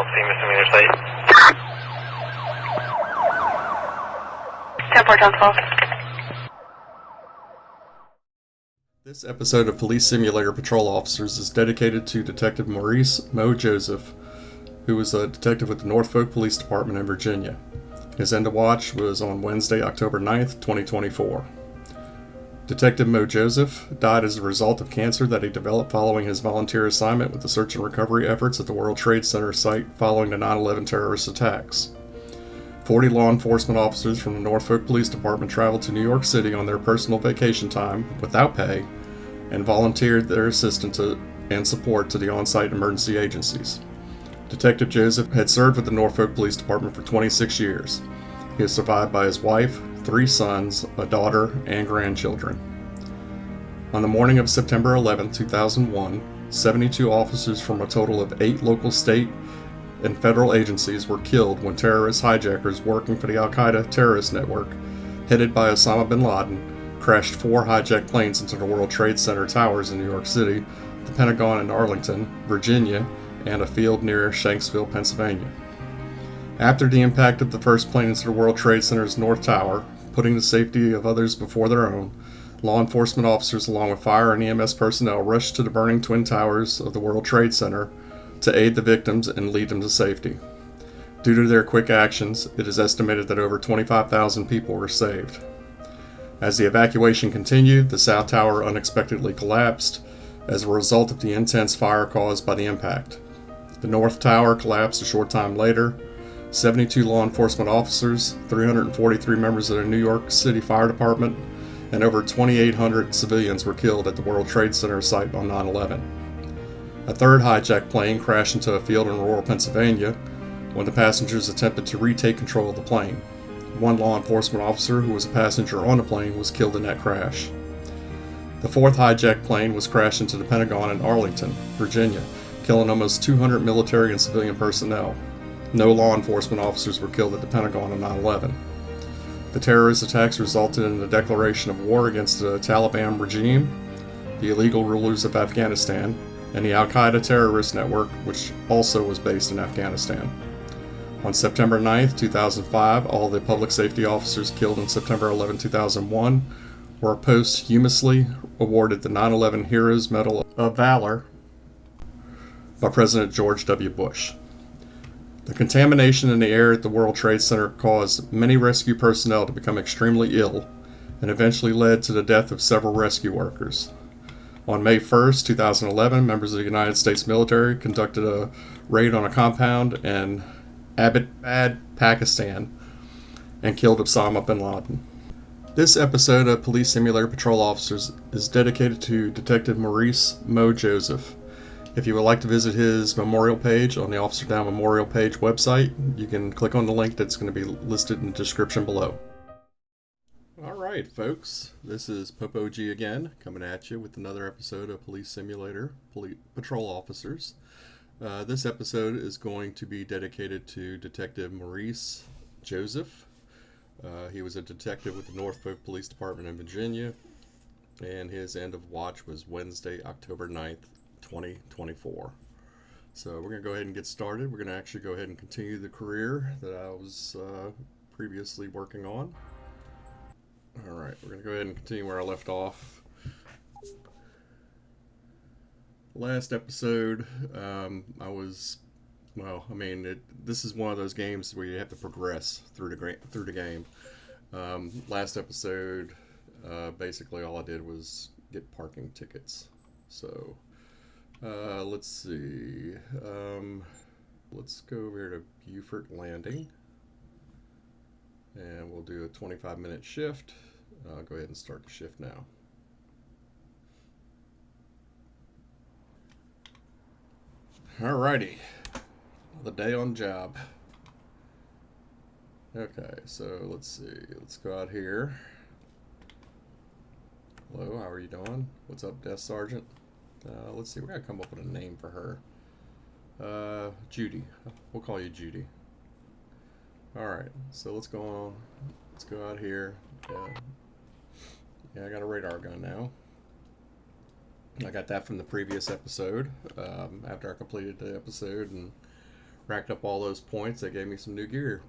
see misdemeanor site. 10-4-12. This episode of Police Simulator Patrol Officers is dedicated to Detective Maurice Mo Joseph, who was a detective with the Norfolk Police Department in Virginia. His end of watch was on Wednesday, October 9th, 2024. Detective Mo Joseph died as a result of cancer that he developed following his volunteer assignment with the search and recovery efforts at the World Trade Center site following the 9/11 terrorist attacks. 40 law enforcement officers from the Norfolk Police Department traveled to New York City on their personal vacation time without pay and volunteered their assistance and support to the on-site emergency agencies. Detective Joseph had served with the Norfolk Police Department for 26 years. He is survived by his wife, 3 sons, a daughter, and grandchildren. On the morning of September 11, 2001, 72 officers from a total of 8 local, state, and federal agencies were killed when terrorist hijackers working for the Al-Qaeda terrorist network, headed by Osama bin Laden, crashed 4 hijacked planes into the World Trade Center towers in New York City, the Pentagon in Arlington, Virginia, and a field near Shanksville, Pennsylvania. After the impact of the first plane into the World Trade Center's North Tower, putting the safety of others before their own, law enforcement officers along with fire and EMS personnel rushed to the burning twin towers of the World Trade Center to aid the victims and lead them to safety. Due to their quick actions, it is estimated that over 25,000 people were saved. As the evacuation continued, the South Tower unexpectedly collapsed as a result of the intense fire caused by the impact. The North Tower collapsed a short time later. 72 law enforcement officers, 343 members of the New York City Fire Department, and over 2,800 civilians were killed at the World Trade Center site on 9/11. A third hijacked plane crashed into a field in rural Pennsylvania when the passengers attempted to retake control of the plane. One law enforcement officer who was a passenger on the plane was killed in that crash. The fourth hijacked plane was crashed into the Pentagon in Arlington, Virginia, killing almost 200 military and civilian personnel. No law enforcement officers were killed at the Pentagon on 9/11. The terrorist attacks resulted in the declaration of war against the Taliban regime, the illegal rulers of Afghanistan, and the Al-Qaeda terrorist network, which also was based in Afghanistan. On September 9, 2005, all the public safety officers killed on September 11, 2001 were posthumously awarded the 9/11 Heroes Medal of Valor by President George W. Bush. The contamination in the air at the World Trade Center caused many rescue personnel to become extremely ill and eventually led to the death of several rescue workers. On May 1st, 2011, members of the United States military conducted a raid on a compound in Abbottabad, Pakistan, and killed Osama bin Laden. This episode of Police Simulator Patrol Officers is dedicated to Detective Maurice Mo Joseph. If you would like to visit his memorial page on the Officer Down Memorial Page website, you can click on the link that's going to be listed in the description below. Alright folks, this is Popo G again, coming at you with another episode of Police Simulator Patrol Officers. This episode is going to be dedicated to Detective Maurice Joseph. He was a detective with the Norfolk Police Department in Virginia, and his end of watch was Wednesday, October 9th, 2024. So we're going to go ahead and get started. We're going to actually go ahead and continue the career that I was previously working on. Alright, we're going to go ahead and continue where I left off. Last episode, this is one of those games where you have to progress through the game. Last episode, basically all I did was get parking tickets. So, let's see. Let's go over here to Beaufort Landing, and we'll do a 25-minute shift. I'll go ahead and start the shift now. Alrighty, the day on job. Okay, so let's see. Let's go out here. Hello, how are you doing? What's up, Desk Sergeant? Let's see, we're gonna come up with a name for her. Judy. We'll call you Judy. Alright, so let's go on. Let's go out here. Yeah, I got a radar gun now. I got that from the previous episode, after I completed the episode and racked up all those points. They gave me some new gear.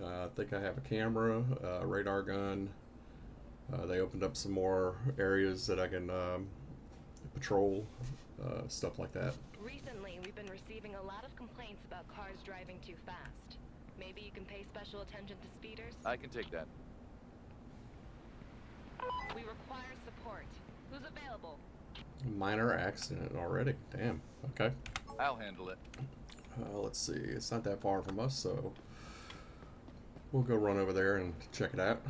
I think I have a camera, radar gun. They opened up some more areas that I can patrol, stuff like that. Recently, we've been receiving a lot of complaints about cars driving too fast. Maybe you can pay special attention to speeders? I can take that. We require support. Who's available? Minor accident already. Damn. Okay. I'll handle it. Let's see. It's not that far from us, so we'll go run over there and check it out.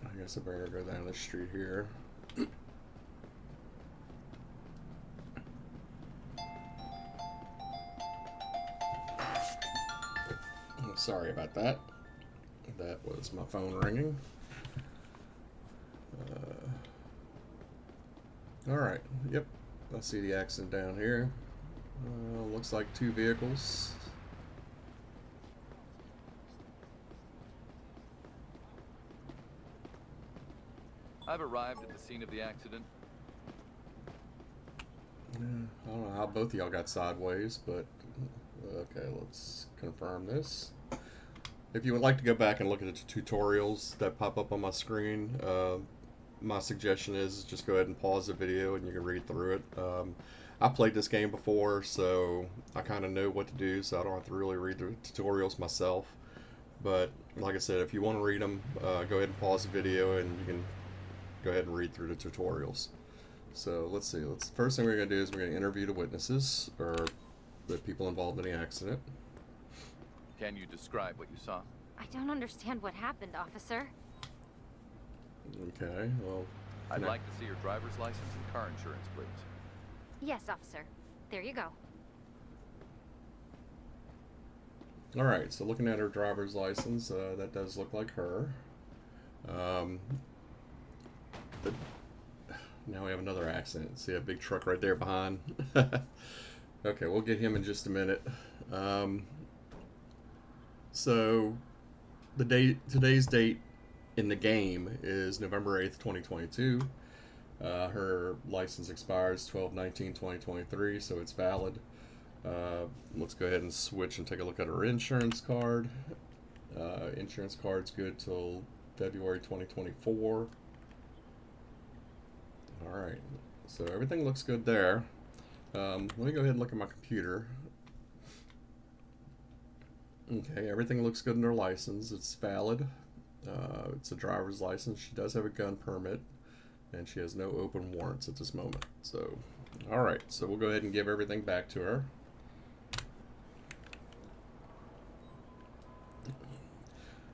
I guess I better go down the street here. Sorry about that. That was my phone ringing. Alright, yep. I see the accident down here. Looks like two vehicles. I've arrived at the scene of the accident. I don't know how both of y'all got sideways, but okay, let's confirm this. If you would like to go back and look at the tutorials that pop up on my screen, my suggestion is just go ahead and pause the video and you can read through it. I played this game before, so I kind of know what to do, so I don't have to really read the tutorials myself. But like I said, if you want to read them, go ahead and pause the video and you can go ahead and read through the tutorials. So let's see. First thing we're going to do is we're going to interview the witnesses, or the people involved in the accident. Can you describe what you saw? I don't understand what happened, officer. Okay, well... I'd like to see your driver's license and car insurance, please. Yes, officer. There you go. Alright, so looking at her driver's license, that does look like her. Now we have another accident. See a big truck right there behind? Okay, we'll get him in just a minute. So, today's date in the game is November 8th, 2022. Her license expires 12/19/2023, so it's valid. Let's go ahead and switch and take a look at her insurance card. Insurance card's good till February 2024. Alright, so everything looks good there. Let me go ahead and look at my computer. Okay, everything looks good in her license. It's valid. It's a driver's license. She does have a gun permit, and she has no open warrants at this moment. So, alright, so we'll go ahead and give everything back to her.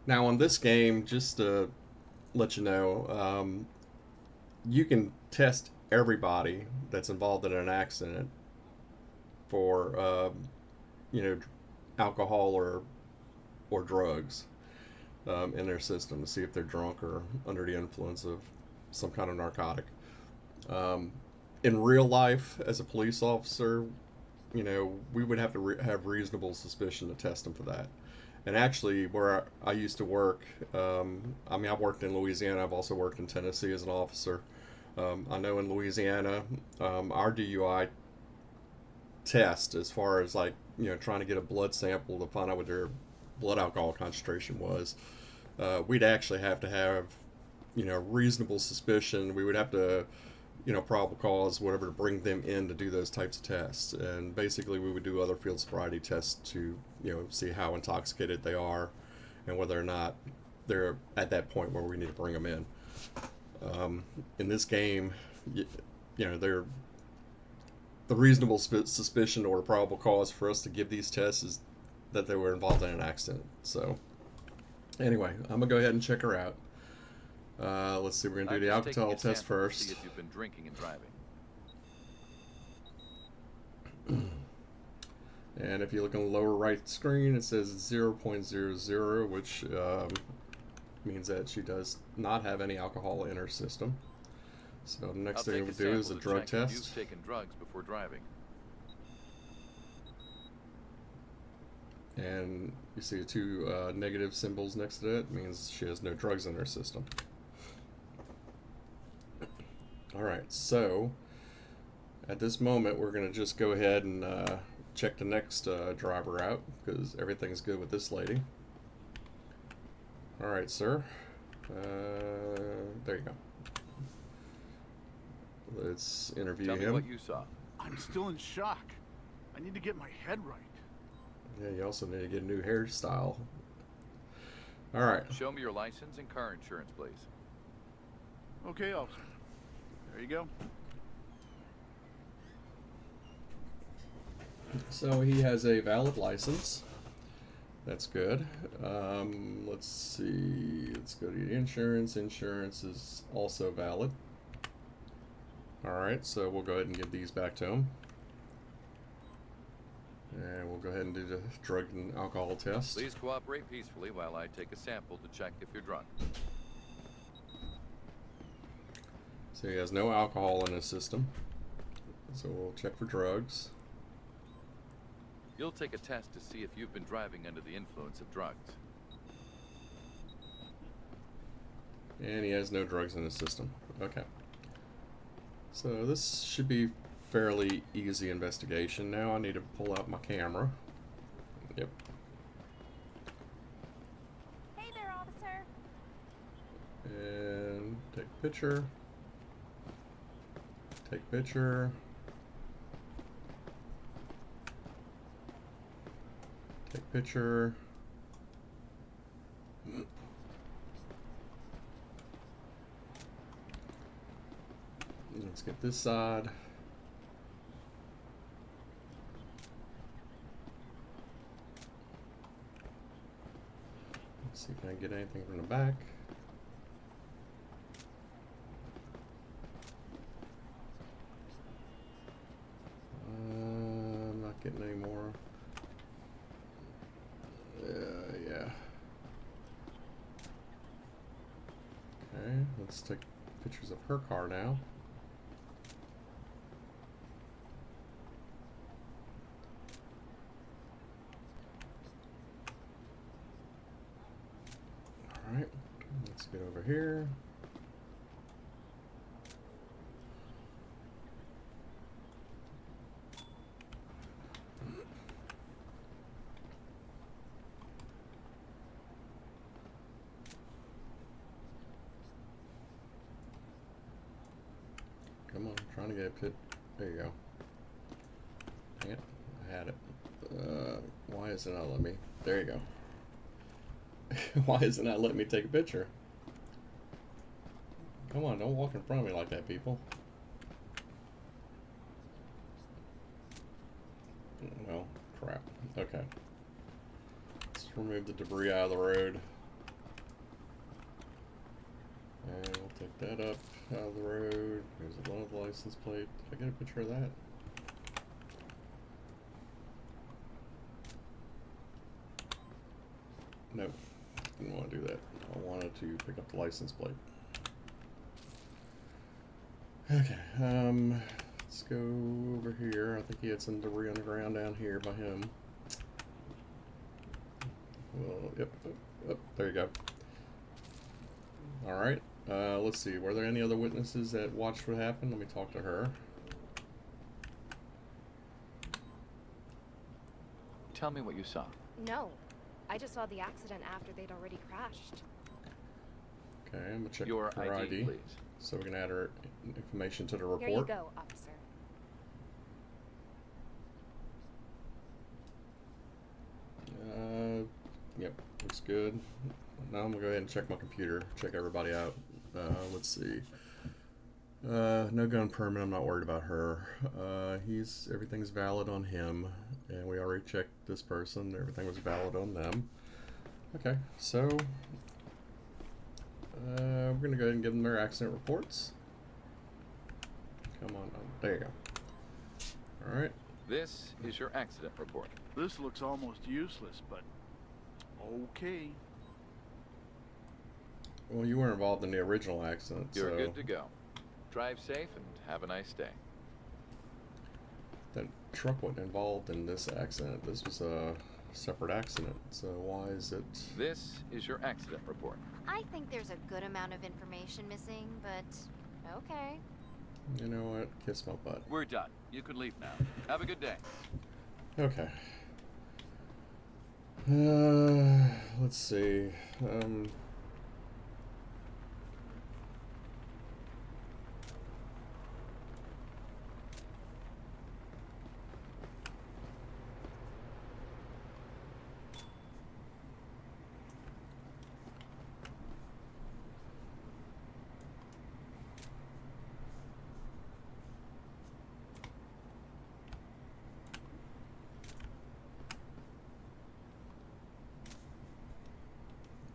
Now on this game, just to let you know, you can test everybody that's involved in an accident for, alcohol or drugs in their system to see if they're drunk or under the influence of some kind of narcotic. In real life, as a police officer, we would have to have reasonable suspicion to test them for that. And actually, where I used to work, I've worked in Louisiana. I've also worked in Tennessee as an officer. I know in Louisiana, our DUI test, as far as trying to get a blood sample to find out what their blood alcohol concentration was, we'd actually have to have, reasonable suspicion. We would have to, probable cause, whatever, to bring them in to do those types of tests. And basically, we would do other field sobriety tests to, see how intoxicated they are and whether or not they're at that point where we need to bring them in. In this game, they're the reasonable suspicion or probable cause for us to give these tests is that they were involved in an accident. So, anyway, I'm gonna go ahead and check her out. Let's see, we're gonna do the alcohol test first. See if you've been drinking and driving. And if you look on the lower right screen, it says 0.00, which means that she does not have any alcohol in her system. So the next thing we'll do is a drug test. You've taken drugs before driving. And you see two negative symbols next to it. It means she has no drugs in her system. Alright, so At this moment, we're going to just go ahead and check the next driver out, because everything's good with this lady. Alright, sir. There you go. Let's interview Tell him. me what you saw. I'm still in shock. I need to get my head right. Yeah, you also need to get a new hairstyle. Alright. Show me your license and car insurance, please. Okay, officer. There you go. So he has a valid license. That's good. Let's see. Let's go to the insurance. Insurance is also valid. Alright, so we'll go ahead and give these back to him. And we'll go ahead and do the drug and alcohol test. Please cooperate peacefully while I take a sample to check if you're drunk. So he has no alcohol in his system. So we'll check for drugs. You'll take a test to see if you've been driving under the influence of drugs. And he has no drugs in his system. Okay. So this should be fairly easy investigation. Now I need to pull out my camera. Yep. Hey there, officer. And take a picture. Take picture. Take picture. Let's get this side. Let's see if I can get anything from the back. I'm not getting any more. Yeah. Okay, let's take pictures of her car now. Alright, let's get over here. Come on, I'm trying to get a pit. There you go. Dang it, I had it. Why isn't it not letting me? There you go. Why isn't that letting me take a picture? Come on, don't walk in front of me like that, people. Well, crap. Okay. Let's remove the debris out of the road. And we'll take that up out of the road. There's a loan license plate. Did I get a picture of that? Nope. Didn't want to do that. I wanted to pick up the license plate. Okay, let's go over here. I think he had some debris on the ground down here by him. Well, yep, there you go. Alright, let's see. Were there any other witnesses that watched what happened? Let me talk to her. Tell me what you saw. No, I just saw the accident after they'd already crashed. Okay, I'm gonna check Your her ID, please. so we can add her information to the report. Here you go, officer. Yep, looks good. Now I'm gonna go ahead and check my computer, check everybody out. Let's see. No gun permit, I'm not worried about her. Everything's valid on him, and we already checked this person, everything was valid on them. Okay, so we're gonna go ahead and give them their accident reports. Come on, there you go. Alright. This is your accident report. This looks almost useless, but okay. Well, you were involved in the original accident, You're so good to go. Drive safe and have a nice day. that truck wasn't involved in this accident. This was a separate accident, so why is it... This is your accident report. I think there's a good amount of information missing, but okay. You know what? Kiss my butt. We're done. You can leave now. Have a good day. Okay. Let's see.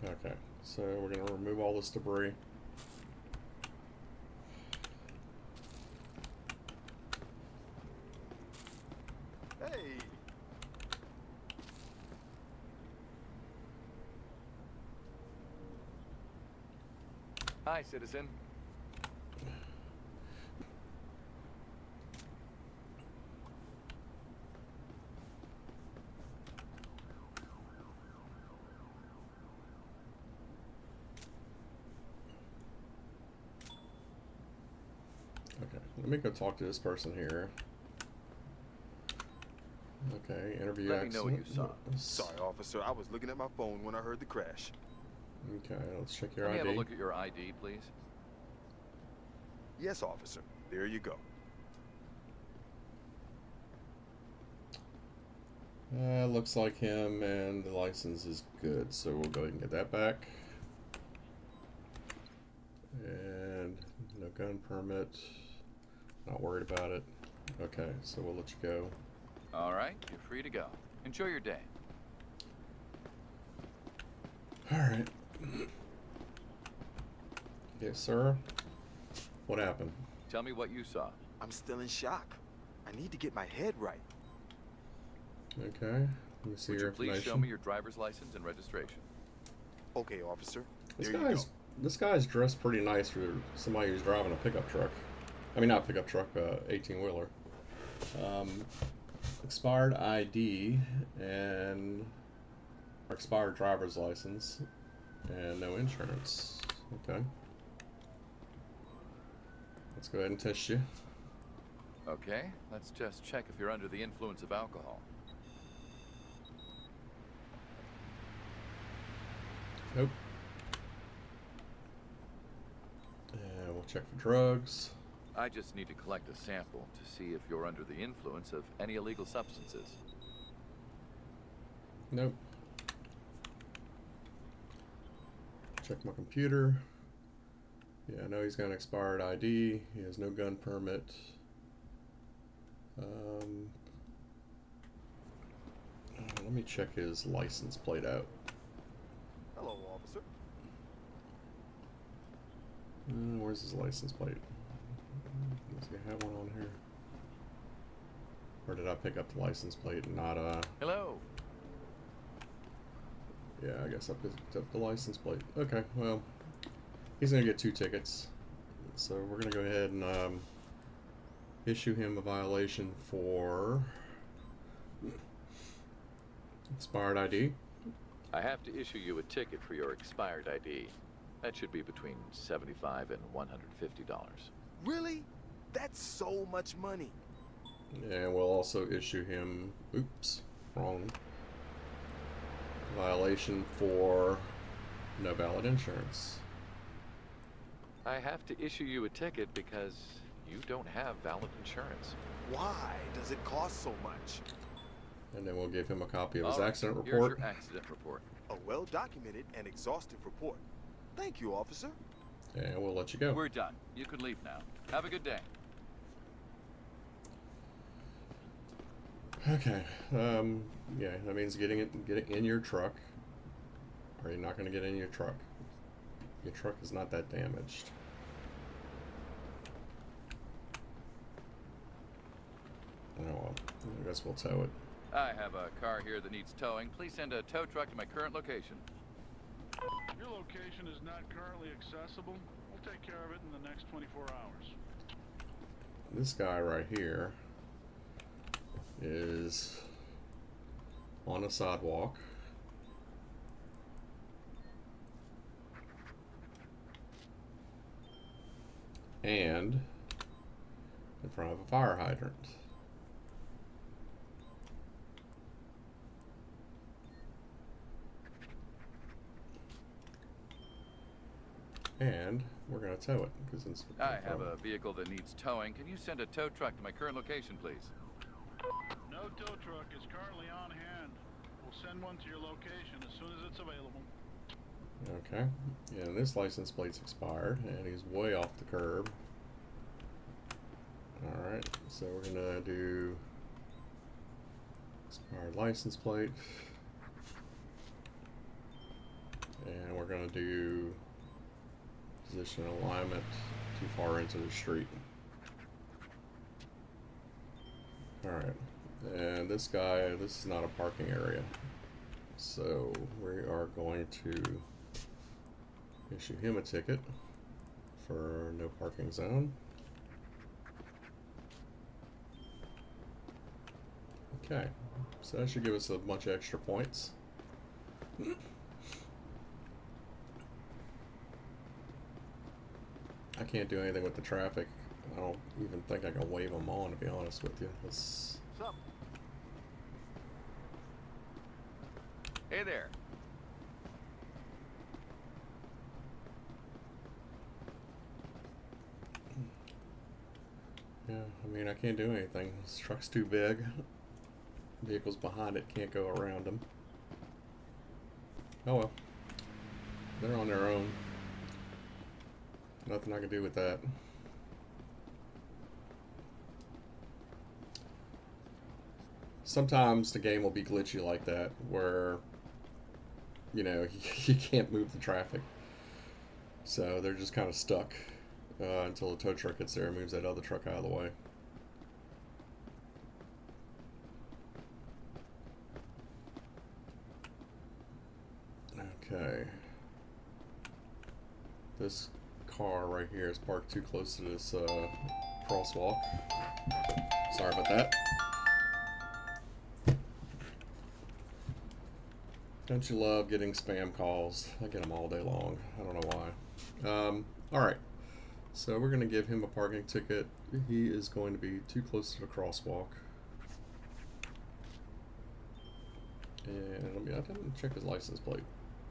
Okay, so we're going to remove all this debris. Hey. Hi, citizen. Okay, let me go talk to this person here. Okay, interview Let me know what you accident. saw. Sorry, officer. I was looking at my phone when I heard the crash. Okay, let's check your Let me ID. have a look at your ID, please. Yes, officer. There you go. Looks like him, and the license is good, so we'll go ahead and get that back. And no gun permit. Not worried about it. Okay, so we'll let you go. All right, you're free to go. Enjoy your day. All right. Yes, sir. What happened? Tell me what you saw. I'm still in shock. I need to get my head right. Okay. Let me see Would your you please information. show me your driver's license and registration? Okay, officer. This There you go. guy's dressed pretty nice for somebody who's driving a pickup truck. I mean, not pickup truck, 18-wheeler. Expired ID and expired driver's license and no insurance. Okay. Let's go ahead and test you. Okay, let's just check if you're under the influence of alcohol. Nope. And we'll check for drugs. I just need to collect a sample to see if you're under the influence of any illegal substances. Nope. Check my computer. Yeah, I know he's got an expired ID. He has no gun permit. Let me check his license plate out. Hello, officer. Where's his license plate? Does he have one on here? Or did I pick up the license plate and not, Hello. Yeah, I guess I picked up the license plate. Okay, well, he's gonna get 2 tickets. So we're gonna go ahead and, issue him a violation for expired ID. I have to issue you a ticket for your expired ID. That should be between $75 and $150. Really? That's so much money. And we'll also issue him, oops, wrong, violation for no valid insurance. I have to issue you a ticket because you don't have valid insurance. Why does it cost so much? And then we'll give him a copy of his All right, accident here's report. your accident report. A well-documented and exhaustive report. Thank you, officer. And we'll let you go. We're done. You can leave now. Have a good day. Okay. Yeah, that means getting in your truck. Or you're not going to get in your truck. Your truck is not that damaged. Oh well, I guess we'll tow it. I have a car here that needs towing. Please send a tow truck to my current location. Your location is not currently accessible. We'll take care of it in the next 24 hours. This guy right here is on a sidewalk. And in front of a fire hydrant. And we're going to tow it because it's. I have a vehicle that needs towing. Can you send a tow truck to my current location, please? No tow truck is currently on hand. We'll send one to your location as soon as it's available. Okay. Yeah, and this license plate's expired, and he's way off the curb. Alright, so we're going to do expired license plate. And we're going to do position alignment too far into the street. Alright, and this guy, this is not a parking area. So we are going to issue him a ticket for no parking zone. Okay, so that should give us a bunch of extra points. I can't do anything with the traffic. I don't even think I can wave them on, to be honest with you. Let's... What's up? Hey there. Yeah, I mean, I can't do anything. This truck's too big. Vehicles behind it can't go around them. Oh well. They're on their own. Nothing I can do with that. Sometimes the game will be glitchy like that, where, you know, you can't move the traffic. So they're just kind of stuck until the tow truck gets there and moves that other truck out of the way. Okay. This car right here is parked too close to this crosswalk. Sorry about that. Don't you love getting spam calls? I get them all day long. I don't know why. Alright. So we're going to give him a parking ticket. He is going to be too close to the crosswalk. And I didn't check his license plate.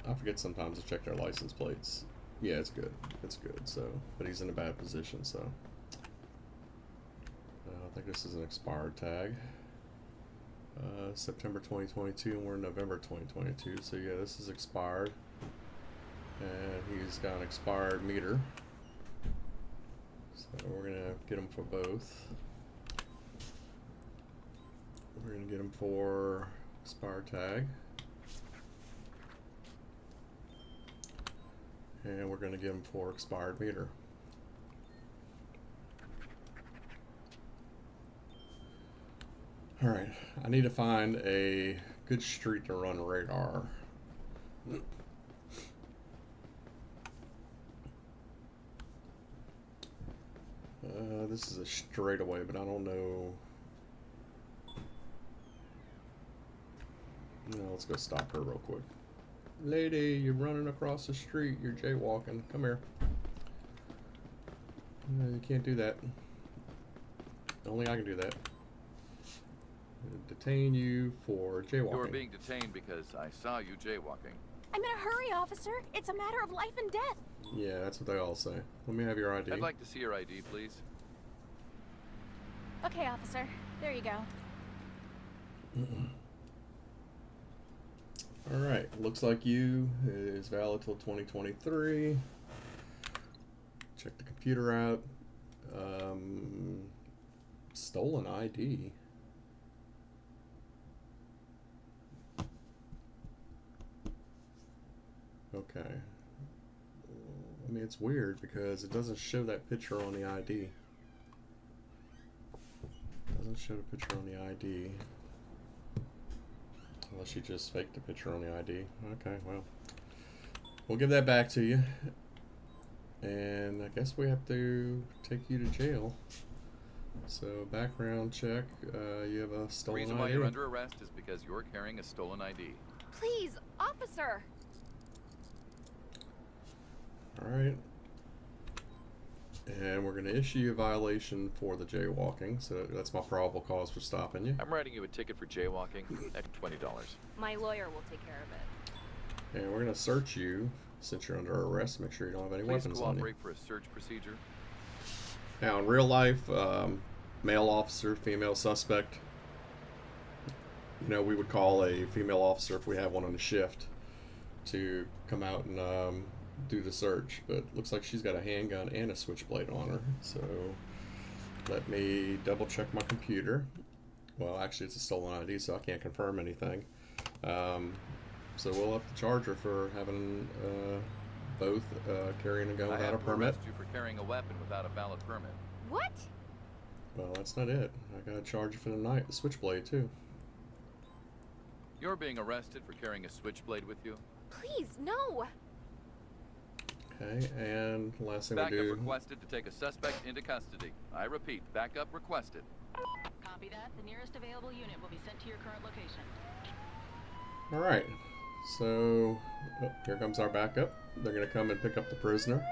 I forget sometimes to check their license plates. Yeah, it's good. It's good. So, but he's in a bad position. So, I think this is an expired tag. September 2022, and we're in November 2022. So yeah, this is expired, and he's got an expired meter. So we're gonna get him for both. We're gonna get him for expired tag. And we're going to get him for expired meter. Alright, I need to find a good street to run radar. This is a straightaway, but I don't know. No, let's go stop her real quick. Lady, you're running across the street. You're jaywalking. Come here. No, you can't do that. Only I can do that. Detain you for jaywalking. You're being detained because I saw you jaywalking. I'm in a hurry, officer. It's a matter of life and death. Yeah, that's what they all say. Let me have your ID. I'd like to see your ID, please. Okay, officer. There you go. Alright, looks like you is valid till 2023. Check the computer out. Stolen ID. Okay. I mean, it's weird because it doesn't show that picture on the ID. It doesn't show the picture on the ID. Unless you just faked the picture on the ID. Okay, well. We'll give that back to you. And I guess we have to take you to jail. So, background check. You have a The stolen reason ID. why you're under arrest is because you're carrying a stolen ID. Please, officer. Alright. And we're going to issue you a violation for the jaywalking, so that's my probable cause for stopping you. I'm writing you a ticket for jaywalking at $20. My lawyer will take care of it. And we're going to search you since you're under arrest. Make sure you don't have any Please weapons on you. cooperate for a search procedure. Now, in real life, male officer, female suspect, you know, we would call a female officer if we have one on the shift to come out and do the search. But looks like she's got a handgun and a switchblade on her. So let me double check my computer. Well, actually, it's a stolen ID, so I can't confirm anything. So we'll have to charge her for having both carrying a gun I without a have to permit. arrest you for carrying a weapon without a valid permit. What? Well, that's not it. I gotta charge you for the switchblade too. You're being arrested for carrying a switchblade with you. Please, no! Okay, and the last thing we Backup do. requested to take a suspect into custody. I repeat, backup requested. Copy that. The nearest available unit will be sent to your current location. All right. So here comes our backup. They're gonna come and pick up the prisoner.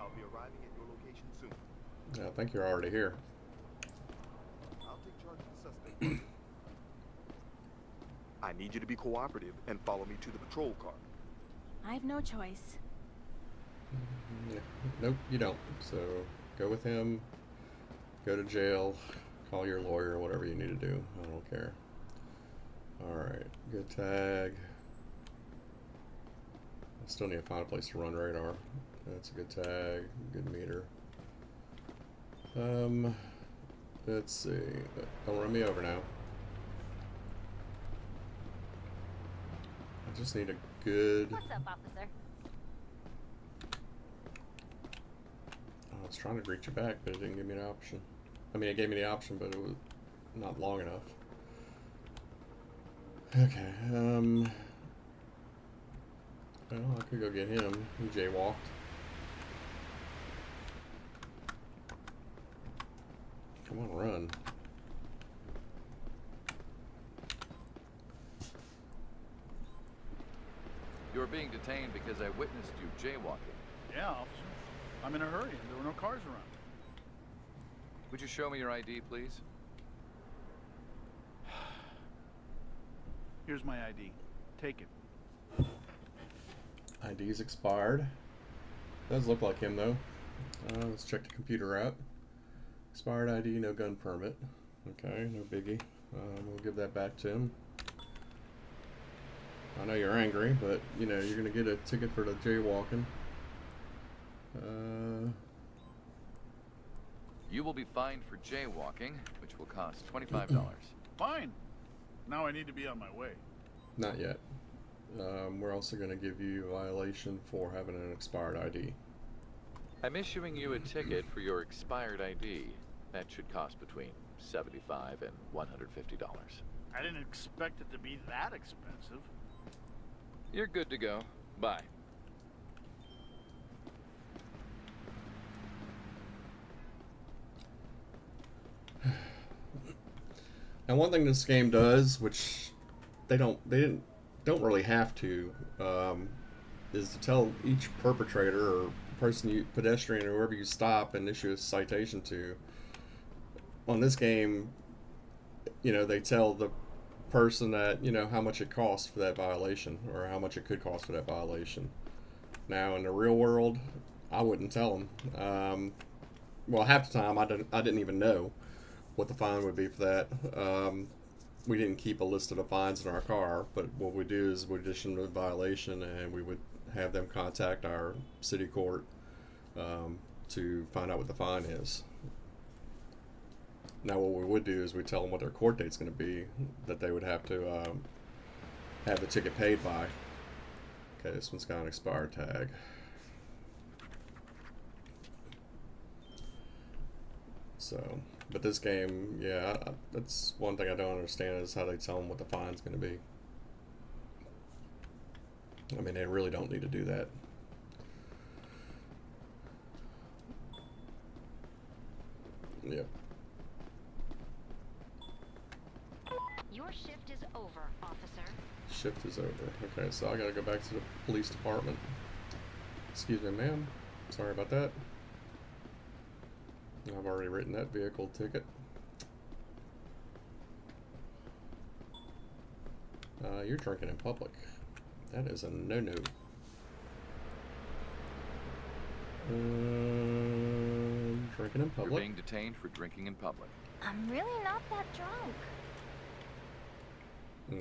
I'll be arriving at your location soon. I think you're already here. I'll take charge of the suspect. I need you to be cooperative and follow me to the patrol car. I have no choice. Yeah. Nope, you don't. So go with him. Go to jail. Call your lawyer. Whatever you need to do. I don't care. All right. Good tag. I still need to find a place to run radar. That's a good tag. Good meter. Let's see. Don't run me over now. I just need a good. What's up, officer? I was trying to reach you back, but it didn't give me an option. I mean, it gave me the option, but it was not long enough. Okay, well, I could go get him. He jaywalked. Come on, run. You're being detained because I witnessed you jaywalking. Yeah, officer. I'm in a hurry. There were no cars around. Would you show me your ID, please? Here's my ID. Take it. ID's expired. Does look like him, though. Let's check the computer out. Expired ID, no gun permit. Okay, no biggie. We'll give that back to him. I know you're angry, but, you know, you're going to get a ticket for the jaywalking. You will be fined for jaywalking, which will cost $25. Fine. Now I need to be on my way. Not yet. We're also going to give you a violation for having an expired ID. I'm issuing you a ticket for your expired ID. That should cost between $75 and $150. I didn't expect it to be that expensive. You're good to go. Bye. Now, one thing this game does, which they don't really have to, is to tell each perpetrator or person, pedestrian, or whoever you stop and issue a citation to. On this game, you know, they tell the person that, you know, how much it costs for that violation, or how much it could cost for that violation. Now, in the real world, I wouldn't tell them. Well, half the time I didn't even know what the fine would be for that. We didn't keep a list of the fines in our car, but what we do is we issue them a violation, and we would have them contact our city court to find out what the fine is. Now, what we would do is we tell them what their court date's going to be, that they would have to have the ticket paid by. Okay, this one's got an expired tag. So, but this game, yeah, that's one thing I don't understand is how they tell them what the fine's going to be. I mean, they really don't need to do that. Yep. Your shift is over, officer. shift is over. Okay, so I gotta go back to the police department. Excuse me, ma'am. Sorry about that. I've already written that vehicle ticket. You're drinking in public. That is a no-no. Drinking in public. You're being detained for drinking in public. I'm really not that drunk.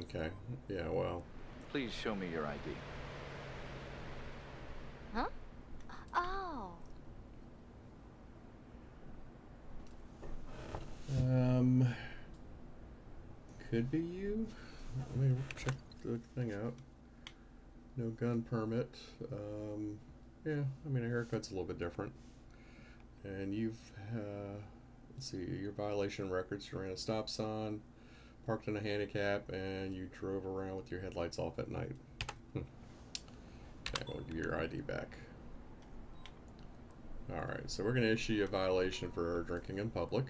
Okay. Yeah, well. Please show me your ID. Huh? Oh. Could be you. Let me check the thing out. No gun permit. Yeah, I mean, a haircut's a little bit different. And you've, let's see, your violation records. You ran a stop sign, parked in a handicap, and you drove around with your headlights off at night. Okay, we'll give you your ID back. Alright, so we're going to issue you a violation for drinking in public.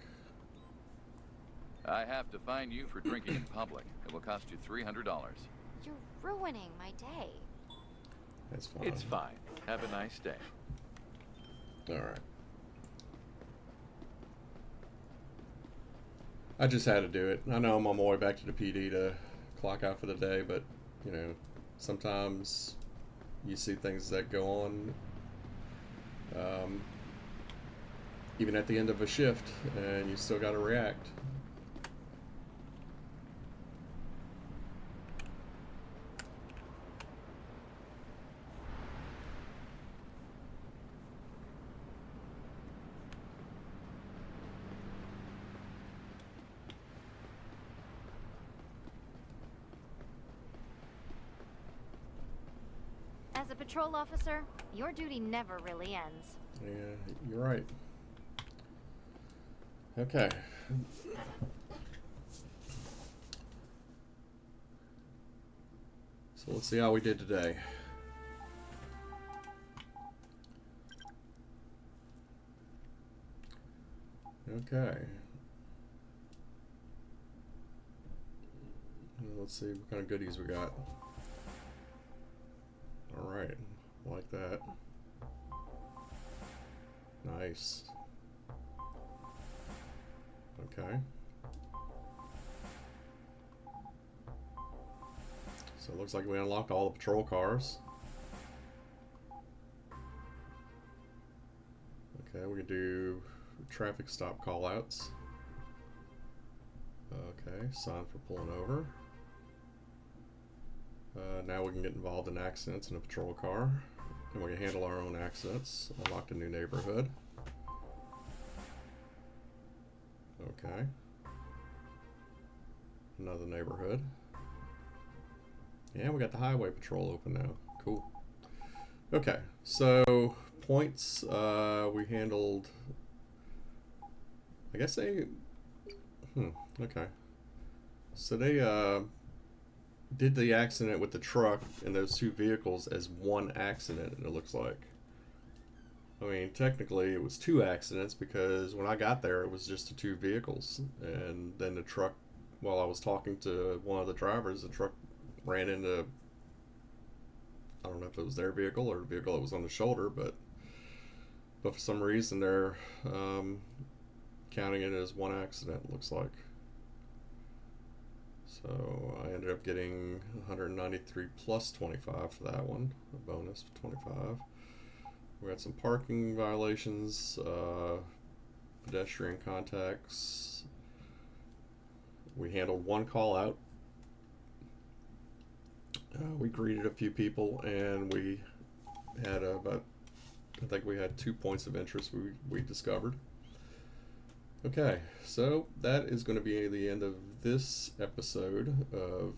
I have to fine you for drinking in public. It will cost you $300. You're ruining my day. That's fine. It's fine. Have a nice day. Alright. I just had to do it. I know I'm on my way back to the PD to clock out for the day, but, you know, sometimes you see things that go on even at the end of a shift, and you still got to react. As a patrol officer, your duty never really ends. Yeah, you're right. Okay. So let's see how we did today. Okay. Let's see what kind of goodies we got. Alright, like that. Nice. Okay. So it looks like we unlocked all the patrol cars. Okay, we can do traffic stop callouts. Okay, sign for pulling over. Now we can get involved in accidents in a patrol car, and we can handle our own accidents. Unlocked a new neighborhood. Okay. Another neighborhood. Yeah, we got the highway patrol open now. Cool. Okay, so points, we handled, I guess they, okay. So they, did the accident with the truck and those two vehicles as one accident, it looks like. I mean, technically it was two accidents because when I got there it was just the two vehicles, and then the truck, while I was talking to one of the drivers, the truck ran into, I don't know if it was their vehicle or the vehicle that was on the shoulder, but for some reason they're counting it as one accident, it looks like. So I ended up getting 193 plus 25 for that one, a bonus for 25. We had some parking violations, pedestrian contacts. We handled one call out. We greeted a few people, and we had about, I think we had 2 points of interest we discovered. Okay, so that is going to be the end of this episode of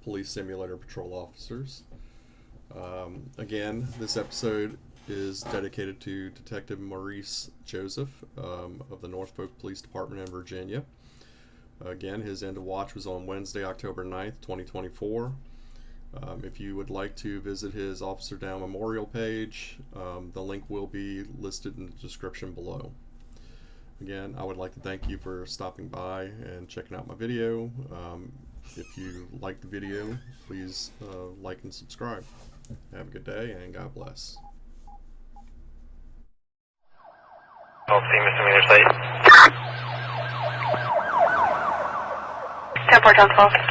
Police Simulator Patrol Officers. Again, this episode is dedicated to Detective Maurice Joseph of the Norfolk Police Department in Virginia. Again, his end of watch was on Wednesday, October 9th, 2024. If you would like to visit his Officer Down Memorial page, the link will be listed in the description below. Again, I would like to thank you for stopping by and checking out my video. If you like the video, please like and subscribe. Have a good day, and God bless. Misdemeanor site. 10-4, 12.